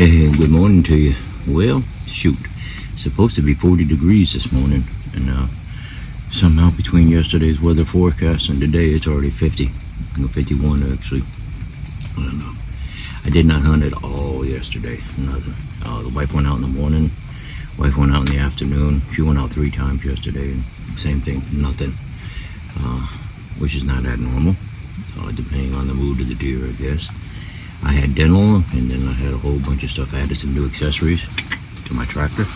Hey, good morning to you. Well, shoot, it's supposed to be 40 degrees this morning, and somehow between yesterday's weather forecast and today, it's already 50. 51 actually. I don't know. I did not hunt at all yesterday. Nothing. The wife went out in the morning. Wife went out in the afternoon. She went out 3 times yesterday, and same thing. Nothing. Which is not abnormal. Depending on the mood of the deer, I guess. I had dental, and then I had a whole bunch of stuff. I added some new accessories to my tractor.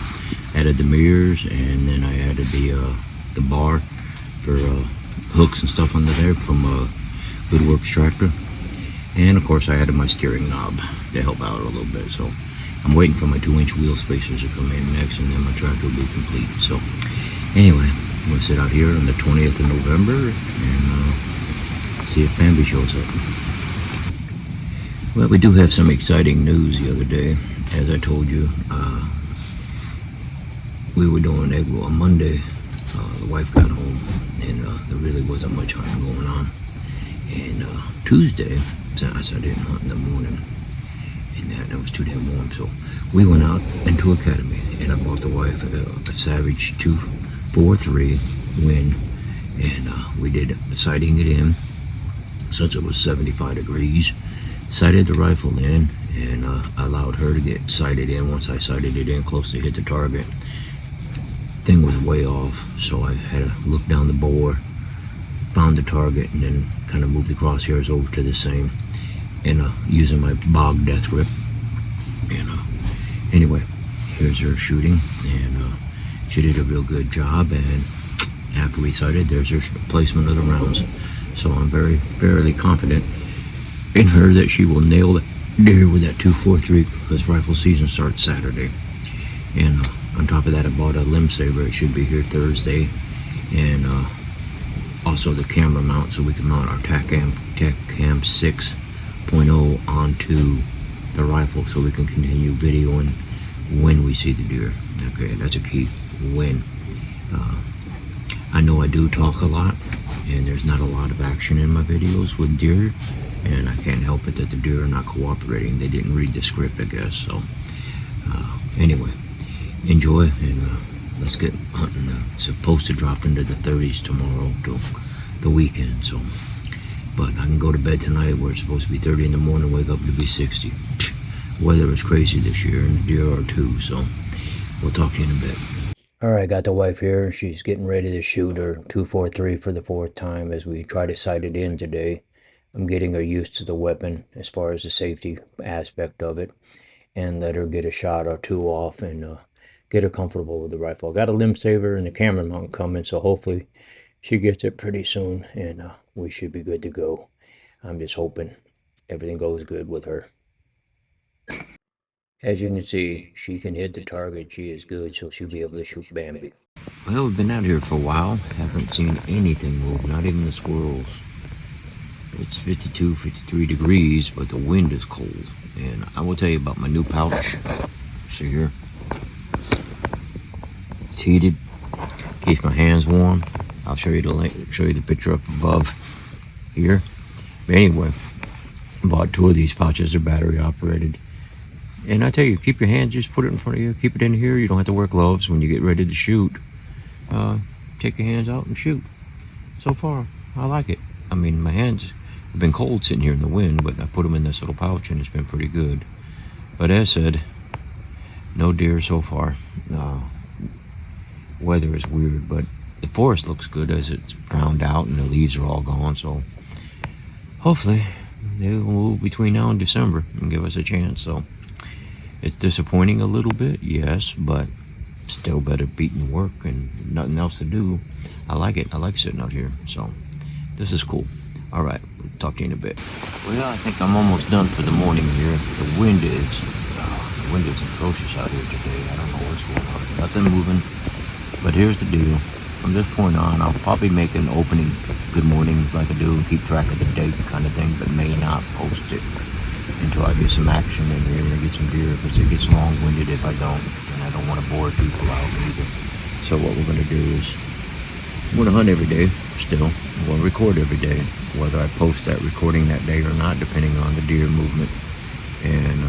Added the mirrors, and then I added the bar for hooks and stuff under there from Woodworks tractor. And of course I added my steering knob to help out a little bit. So I'm waiting for my 2-inch wheel spacers to come in next, and then my tractor will be complete. So anyway, I'm gonna sit out here on the 20th of November and see if Bambi shows up. Well, we do have some exciting news the other day. As I told you, we were doing egg roll on Monday. The wife got home, and there really wasn't much hunting going on. And Tuesday, I didn't hunt in the morning, and that was too damn warm. So we went out into Academy, and I bought the wife a Savage 243 Win, and we did sighting it in since it was 75 degrees. Sighted the rifle in, and I allowed her to get sighted in. Once I sighted it in close to hit the target, thing was way off, so I had to look down the bore, found the target, and then kind of moved the crosshairs over to the same, and using my bog death grip. And anyway, here's her shooting, and she did a real good job. And after we sighted, there's her placement of the rounds. So I'm fairly confident in her that she will nail that deer with that 243, because rifle season starts Saturday. And on top of that, I bought a limb saver. It should be here Thursday, and also the camera mount, so we can mount our TacCam 6.0 onto the rifle, so we can continue videoing when we see the deer. Okay, that's a key. When I know I do talk a lot, and there's not a lot of action in my videos with deer, and I can't help it that the deer are not cooperating. They didn't read the script, I guess. So anyway, enjoy, and let's get hunting. It's supposed to drop into the 30s tomorrow till the weekend. So, but I can go to bed tonight where it's supposed to be 30 in the morning, wake up to be 60. Weather is crazy this year, and the deer are too. So we'll talk to you in a bit. All right, got the wife here. She's getting ready to shoot her 243 for the 4th time as we try to sight it in today. I'm getting her used to the weapon as far as the safety aspect of it, and let her get a shot or 2 off, and get her comfortable with the rifle. I got a limb saver and a camera mount coming, so hopefully she gets it pretty soon, and we should be good to go. I'm just hoping everything goes good with her. As you can see, she can hit the target. She is good, so she'll be able to shoot Bambi. Well, we've been out here for a while. Haven't seen anything move, not even the squirrels. It's 52, 53 degrees, but the wind is cold. And I will tell you about my new pouch. See here? It's heated. Keeps my hands warm. I'll show you the link, show you the picture up above here. But anyway, I bought 2 of these pouches. They're battery operated. And I tell you, keep your hands, just put it in front of you. Keep it in here. You don't have to wear gloves when you get ready to shoot. Take your hands out and shoot. So far, I like it. I mean, my hands have been cold sitting here in the wind, but I put them in this little pouch, and it's been pretty good. But as said, no deer so far. Weather is weird, but the forest looks good as it's browned out and the leaves are all gone. So hopefully they will move between now and December and give us a chance. So it's disappointing a little bit, yes, but still better beating work and nothing else to do. I like it. I like sitting out here. So this is cool. All right, we'll talk to you in a bit. Well, I think I'm almost done for the morning here. The wind is atrocious out here today. I don't know what's going on. Nothing moving. But here's the deal. From this point on, I'll probably make an opening good morning like I do and keep track of the date kind of thing, but may not post it until I get some action in here and get some deer, because it gets long-winded if I don't, and I don't want to bore people out either. So what we're going to do is I'm going to hunt every day still. I'm going to record every day, whether I post that recording that day or not, depending on the deer movement. and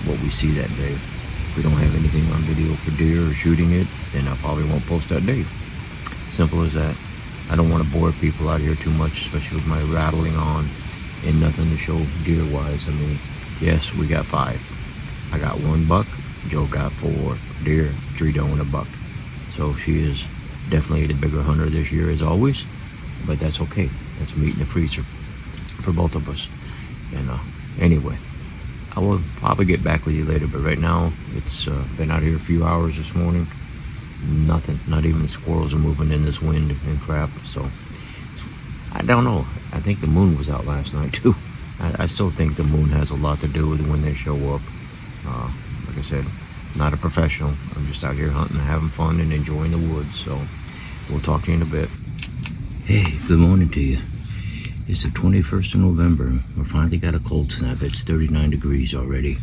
what we see that day. If we don't have anything on video for deer or shooting it, then I probably won't post that day. Simple as that. I don't want to bore people out here too much, especially with my rattling on and nothing to show deer wise. I mean, yes, we got 5. I got 1 buck, Joe got 4 deer, 3 doe and a buck. So she is definitely the bigger hunter this year as always, but that's okay. That's meat in the freezer for both of us. And anyway, I will probably get back with you later, but right now it's been out here a few hours this morning. Nothing, not even squirrels are moving in this wind and crap. So I don't know. I think the moon was out last night too. I still think the moon has a lot to do with when they show up. Like I said, not a professional. I'm just out here hunting, having fun, and enjoying the woods. So we'll talk to you in a bit. Hey, good morning to you. It's the 21st of November. We finally got a cold snap. It's 39 degrees already,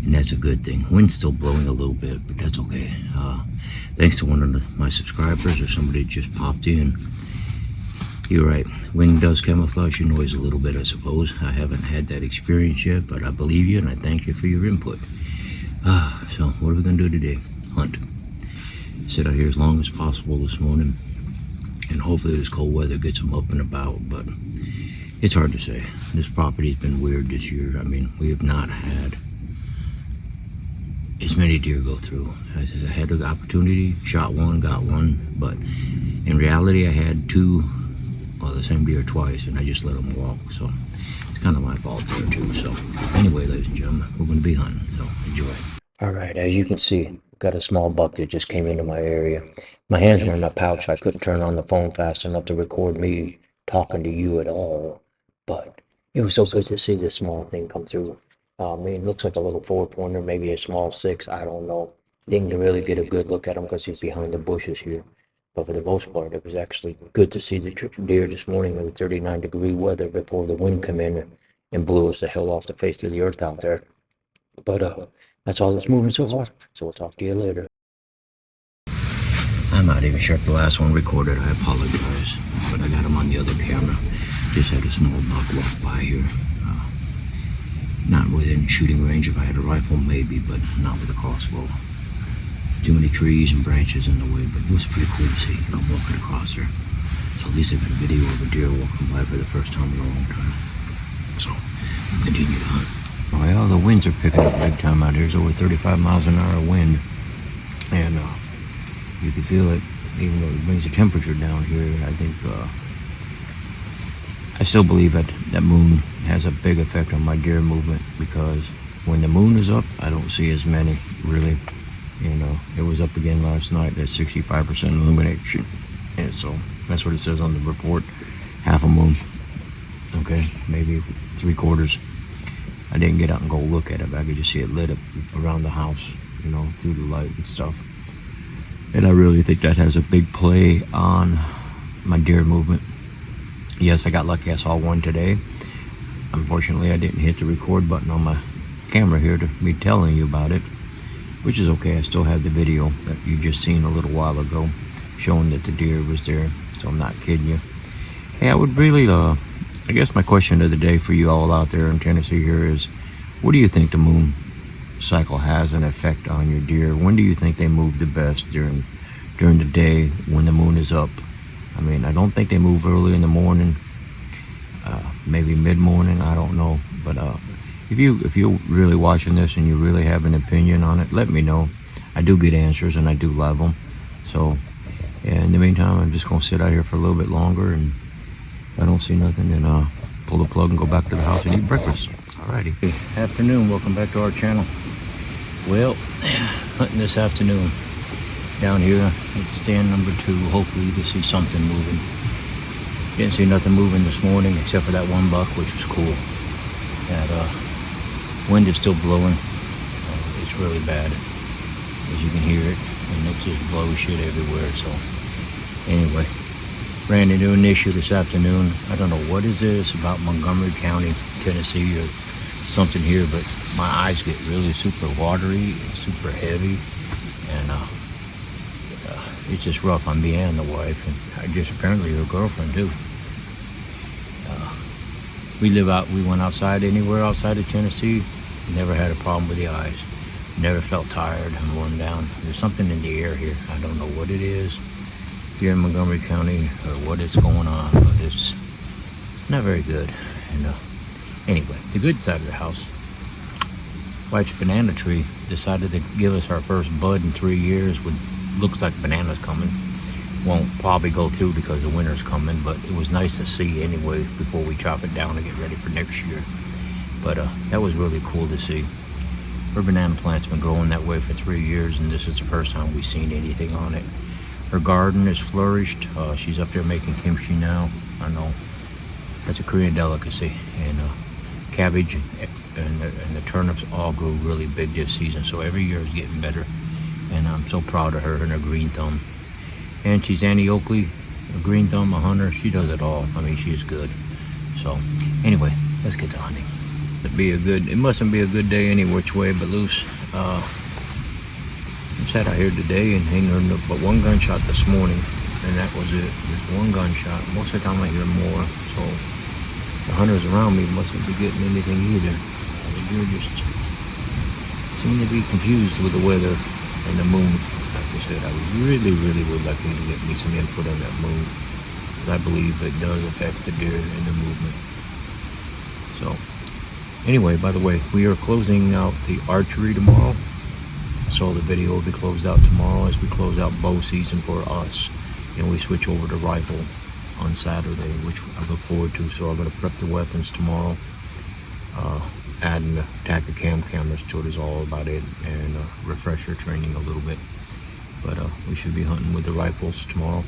and that's a good thing. Wind's still blowing a little bit, but that's okay. Thanks to one of my subscribers or somebody just popped in. You're right. Wind does camouflage your noise a little bit, I suppose. I haven't had that experience yet, but I believe you and I thank you for your input. So what are we going to do today? Hunt. Sit out here as long as possible this morning, and hopefully this cold weather gets them up and about, but it's hard to say. This property's been weird this year. I mean, we have not had as many deer go through. I had the opportunity, shot 1, got 1, but in reality I had 2, well, the same deer twice, and I just let them walk, so it's kind of my fault there too. So anyway, ladies and gentlemen, we're going to be hunting, so enjoy. All right, as you can see, got a small buck that just came into my area. My hands were in my pouch. I couldn't turn on the phone fast enough to record me talking to you at all, but it was so good to see this small thing come through. I mean, it looks like a little 4-pointer, maybe a small 6, I don't know. Didn't really get a good look at him because he's behind the bushes here. But for the most part, it was actually good to see the deer this morning in the 39-degree weather before the wind came in and blew us the hell off the face of the earth out there. But that's all that's moving so far. So we'll talk to you later. I'm not even sure if the last one recorded. I apologize. But I got him on the other camera. Just had a small buck walk by here. Not within shooting range. If I had a rifle, maybe, but not with a crossbow. Too many trees and branches in the way, but it was pretty cool to see him walking across there. So at least I got a video of a deer walking by for the first time in a long time. So we'll continue to hunt. Well, the winds are picking up big time out here. There's over 35 miles an hour wind, and you can feel it, even though it brings the temperature down here. I think I still believe that moon has a big effect on my deer movement, because when the moon is up, I don't see as many really. You know, it was up again last night at 65% illumination, and so that's what it says on the report. Half a moon, okay, maybe 3/4. I didn't get out and go look at it, but I could just see it lit up around the house, you know, through the light and stuff. And I really think that has a big play on my deer movement. Yes, I got lucky. I saw one today. Unfortunately, I didn't hit the record button on my camera here to be telling you about it, which is okay. I still have the video that you just seen a little while ago showing that the deer was there, so I'm not kidding you. Hey, I would really, I guess my question of the day for you all out there in Tennessee here is, what do you think the moon cycle has an effect on your deer? When do you think they move the best during the day when the moon is up? I mean, I don't think they move early in the morning, maybe mid-morning, I don't know, but if you're really watching this and you really have an opinion on it, let me know. I do get answers and I do love them. So yeah, in the meantime, I'm just gonna sit out here for a little bit longer, and if I don't see nothing, then pull the plug and go back to the house and eat breakfast. Alrighty. Hey, afternoon, welcome back to our channel. Well, hunting this afternoon down here at stand number 2. Hopefully you can see something moving. Didn't see nothing moving this morning except for that 1 buck, which was cool. That wind is still blowing. It's really bad, as you can hear it, and it just blows shit everywhere. So anyway, ran into an issue this afternoon. I don't know what is this about Montgomery County, Tennessee, or something here, but my eyes get really super watery and super heavy, and it's just rough on me and the wife, and just apparently her girlfriend too. We went outside anywhere outside of Tennessee, Never had a problem with the eyes. Never felt tired and worn down. There's something in the air here. I don't know what it is here in Montgomery County or what is going on, but it's not very good. And anyway, the good side of the house, wife's banana tree decided to give us our first bud in 3 years with looks like bananas coming. Won't probably go through because the winter's coming, but it was nice to see anyway before we chop it down and get ready for next year. But that was really cool to see. Her banana plant's been growing that way for 3 years, and this is the first time we've seen anything on it. Her garden has flourished. She's up there making kimchi now. I know that's a Korean delicacy. And cabbage and the turnips all grew really big this season, so every year is getting better. And I'm so proud of her and her green thumb. And she's Annie Oakley, a green thumb, a hunter. She does it all. I mean, she's good. So anyway, let's get to hunting. It mustn't be a good day any which way but loose. I sat out here today and hanging but one gunshot this morning, and that was it. Just one gunshot. Most of the time I hear more, so the hunters around me mustn't be getting anything either. You're just seem to be confused with the weather and the moon. Like I said, I really would like you to get me some input on that moon, because I believe it does affect the deer and the movement. So anyway, by the way, we are closing out the archery tomorrow, so the video will be closed out tomorrow as we close out bow season for us, and we switch over to rifle on Saturday, which I look forward to. So I'm going to prep the weapons tomorrow, adding the Tacticam cameras to it is all about it, and refresher training a little bit. But we should be hunting with the rifles tomorrow.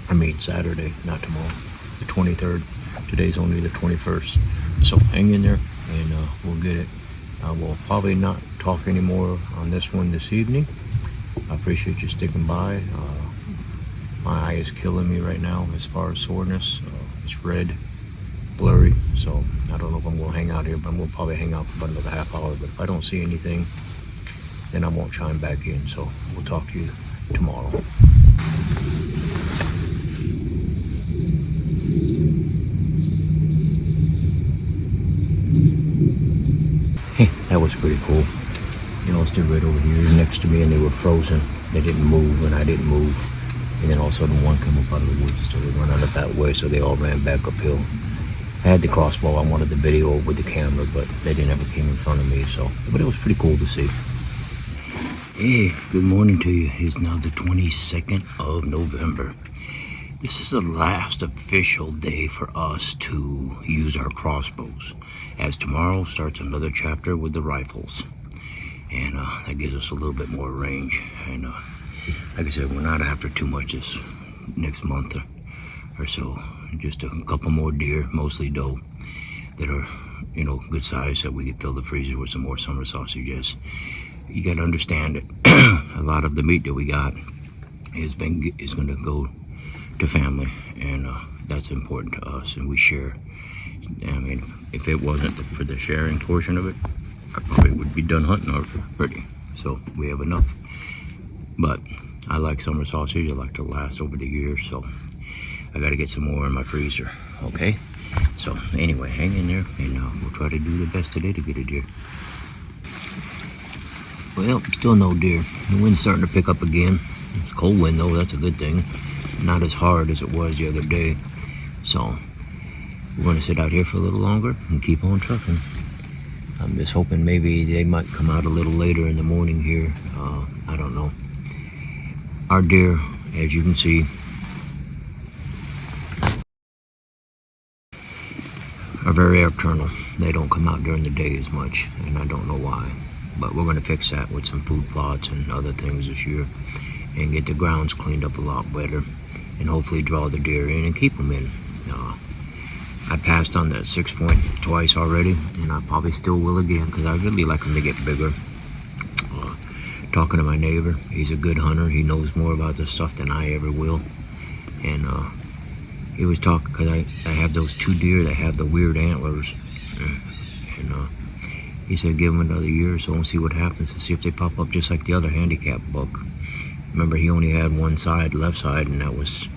I mean Saturday, not tomorrow, the 23rd. Today's only the 21st. So hang in there and we'll get it. I will probably not talk anymore on this one this evening. I appreciate you sticking by. My eye is killing me right now as far as soreness. It's red, blurry, so I don't know if I'm going to hang out here, but I'm going to probably hang out for about another half hour. But if I don't see anything, then I won't chime back in. So we'll talk to you tomorrow. Hey, that was pretty cool. You know, stood right over here next to me, and they were frozen. They didn't move, and I didn't move. And then all of a sudden, one came up out of the woods and started running it that way, so they all ran back uphill. I had the crossbow. I wanted the video with the camera, but they didn't ever came in front of me. But it was pretty cool to see. Hey, good morning to you. It's now the 22nd of November. This is the last official day for us to use our crossbows, as tomorrow starts another chapter with the rifles, and that gives us a little bit more range. And like I said, we're not after too much this next month or so. Just a couple more deer, mostly doe, that are, you know, good size, that we can fill the freezer with some more summer sausages. You got to understand that a lot of the meat that we got is going to go to family, and that's important to us, and we share. I mean, if it wasn't for the sharing portion of it, I probably would be done hunting already. So we have enough. But I like summer sausage. I like to last over the years, so I got to get some more in my freezer. Okay. So anyway, hang in there, and we'll try to do the best today to get a deer. Well, still no deer. The wind's starting to pick up again. It's a cold wind though. That's a good thing. Not as hard as it was the other day. So we're going to sit out here for a little longer and keep on trucking. I'm just hoping maybe they might come out a little later in the morning here. I don't know. Our deer, as you can see, are very nocturnal. They don't come out during the day as much, and I don't know why. But we're going to fix that with some food plots and other things this year, and get the grounds cleaned up a lot better, and hopefully draw the deer in and keep them in. I passed on that 6-point twice already, and I probably still will again, because I really like them to get bigger. Talking to my neighbor, he's a good hunter. He knows more about this stuff than I ever will. And he was talking, because I have those 2 deer that have the weird antlers. And he said give them another year or so and see what happens, and see if they pop up just like the other handicap buck. Remember, he only had one side, left side, and that was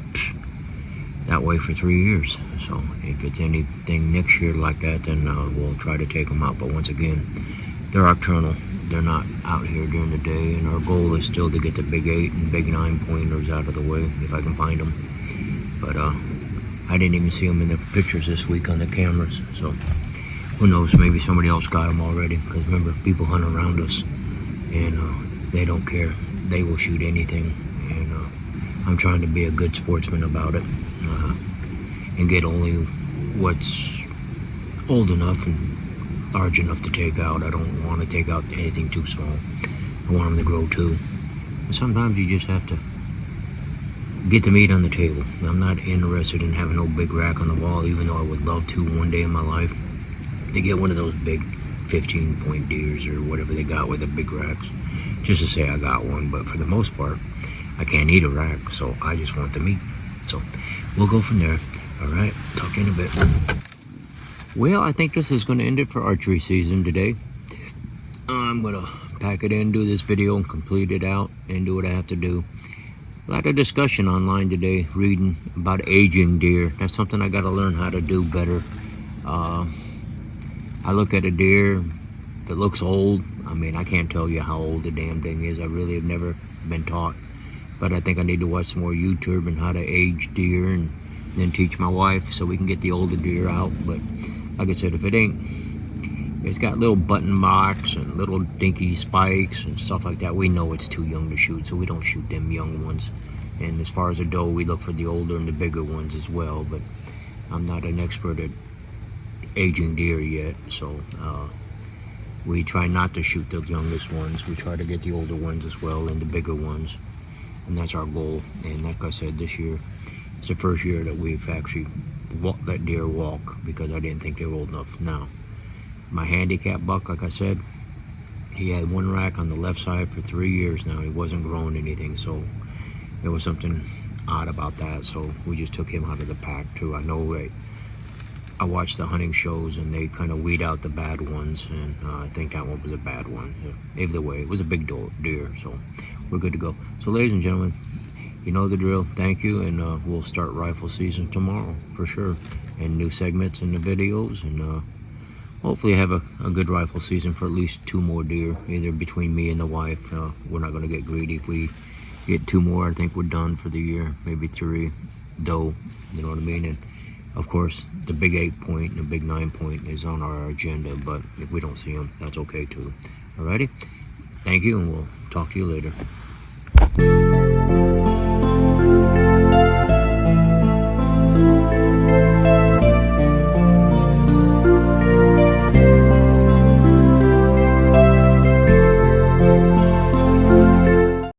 that way for 3 years. So if it's anything next year like that, then we'll try to take them out. But once again, they're nocturnal. They're not out here during the day, and our goal is still to get the big 8 and big 9 pointers out of the way if I can find them. But I didn't even see them in the pictures this week on the cameras, so who knows, maybe somebody else got them already, because remember, people hunt around us, and they don't care. They will shoot anything, and I'm trying to be a good sportsman about it, and get only what's old enough and large enough to take out. I don't want to take out anything too small. I want them to grow too. And sometimes you just have to get the meat on the table. I'm not interested in having no big rack on the wall, even though I would love to one day in my life to get one of those big 15-point deers or whatever they got with the big racks, just to say I got one. But for the most part, I can't eat a rack, so I just want the meat. So we'll go from there. All right, talk to you in a bit. Well, I think this is going to end it for archery season today. I'm going to pack it in, do this video, and complete it out, and do what I have to do. A lot of discussion online today, reading about aging deer. That's something I got to learn how to do better. I look at a deer that looks old. I mean, I can't tell you how old the damn thing is. I really have never been taught. But I think I need to watch some more YouTube and how to age deer, and then teach my wife so we can get the older deer out. But like I said, if it's got little button marks and little dinky spikes and stuff like that, we know it's too young to shoot, so we don't shoot them young ones. And as far as a doe, we look for the older and the bigger ones as well. But I'm not an expert at aging deer yet, so we try not to shoot the youngest ones. We try to get the older ones as well and the bigger ones, and that's our goal. And like I said, this year it's the first year that we've actually let deer walk, because I didn't think they were old enough. Now, my handicap buck, like I said, he had one rack on the left side for 3 years now. He wasn't growing anything, so there was something odd about that, so we just took him out of the pack too. I know I watched the hunting shows and they kind of weed out the bad ones, and I think that one was a bad one. Either way, it was a big deer, so we're good to go. So ladies and gentlemen, you know the drill. Thank you, and we'll start rifle season tomorrow for sure, and new segments in the videos, and hopefully have a good rifle season for at least 2 more deer, either between me and the wife. We're not going to get greedy. If we get 2 more, I think we're done for the year. Maybe 3 doe, you know what I mean? And of course, the big 8 point and the big 9 point is on our agenda, but if we don't see them, that's okay too. Alrighty, thank you, and we'll talk to you later.